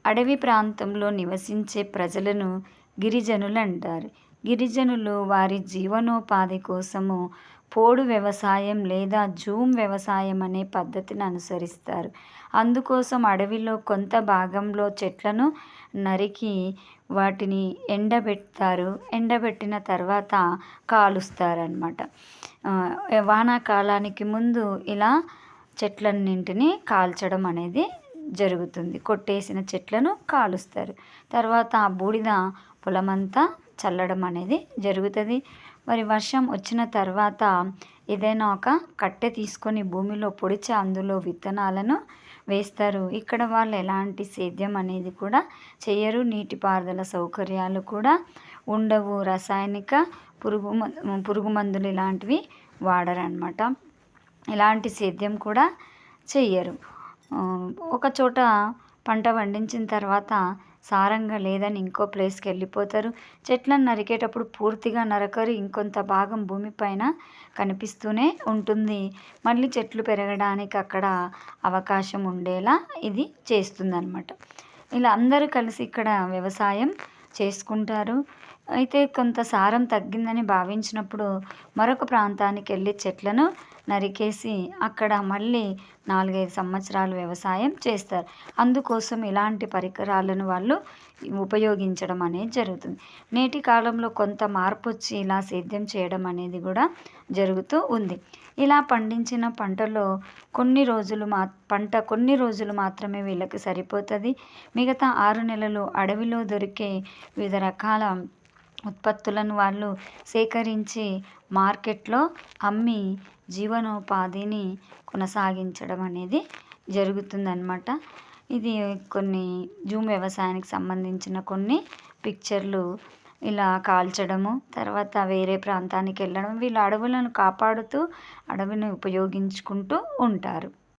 అడవి ప్రాంతంలో నివసించే ప్రజలను గిరిజనులు అంటారు. గిరిజనులు వారి జీవనోపాధి కోసము పోడు వ్యవసాయం లేదా జూమ్ వ్యవసాయం అనే పద్ధతిని అనుసరిస్తారు. అందుకోసం అడవిలో కొంత భాగంలో చెట్లను నరికి వాటిని ఎండబెడతారు. ఎండబెట్టిన తర్వాత కాలుస్తారనమాట. వానాకాలానికి ముందు ఇలా చెట్లన్నింటినీ కాల్చడం అనేది జరుగుతుంది. కొట్టేసిన చెట్లను కాలుస్తారు. తర్వాత ఆ బూడిద పొలమంతా చల్లడం అనేది జరుగుతుంది. మరి వర్షం వచ్చిన తర్వాత ఏదైనా ఒక కట్టె తీసుకొని భూమిలో పొడిచి అందులో విత్తనాలను వేస్తారు. ఇక్కడ వాళ్ళు ఎలాంటి సేద్యం అనేది కూడా చేయరు. నీటిపారుదల సౌకర్యాలు కూడా ఉండవు. రసాయనిక పురుగు మందులు ఇలాంటివి వాడరనమాట. ఎలాంటి సేద్యం కూడా చెయ్యరు. ఒక చోట పంట పండించిన తర్వాత సారంగా లేదని ఇంకో ప్లేస్కి వెళ్ళిపోతారు. చెట్లను నరికేటప్పుడు పూర్తిగా నరకరు. ఇంకొంత భాగం భూమిపైన కనిపిస్తూనే ఉంటుంది. మళ్ళీ చెట్లు పెరగడానికి అక్కడ అవకాశం ఉండేలా ఇది చేస్తుందన్నమాట. ఇలా అందరూ కలిసి ఇక్కడ వ్యవసాయం చేసుకుంటారు. అయితే కొంత సారం తగ్గిందని భావించినప్పుడు మరొక ప్రాంతానికి వెళ్ళి చెట్లను నరికేసి అక్కడ మళ్ళీ 4-5 సంవత్సరాలు వ్యవసాయం చేస్తారు. అందుకోసం ఇలాంటి పరికరాలను వాళ్ళు ఉపయోగించడం అనేది జరుగుతుంది. నేటి కాలంలో కొంత మార్పు వచ్చి ఇలా సేద్యం చేయడం అనేది కూడా జరుగుతూ ఉంది. ఇలా పండించిన పంటలో కొన్ని రోజులు మాత్రమే వీళ్ళకి సరిపోతుంది. మిగతా 6 నెలలు అడవిలో దొరికే వివిధ రకాల ఉత్పత్తులను వాళ్ళు సేకరించి మార్కెట్లో అమ్మి జీవనోపాధిని కొనసాగించడం అనేది జరుగుతుందన్నమాట. ఇది కొన్ని జూమ్ వ్యవసాయానికి సంబంధించిన కొన్ని పిక్చర్లు. ఇలా కాల్చడము, తర్వాత వేరే ప్రాంతానికి వెళ్ళడం, వీళ్ళు అడవులను కాపాడుతూ అడవిని ఉపయోగించుకుంటూ ఉంటారు.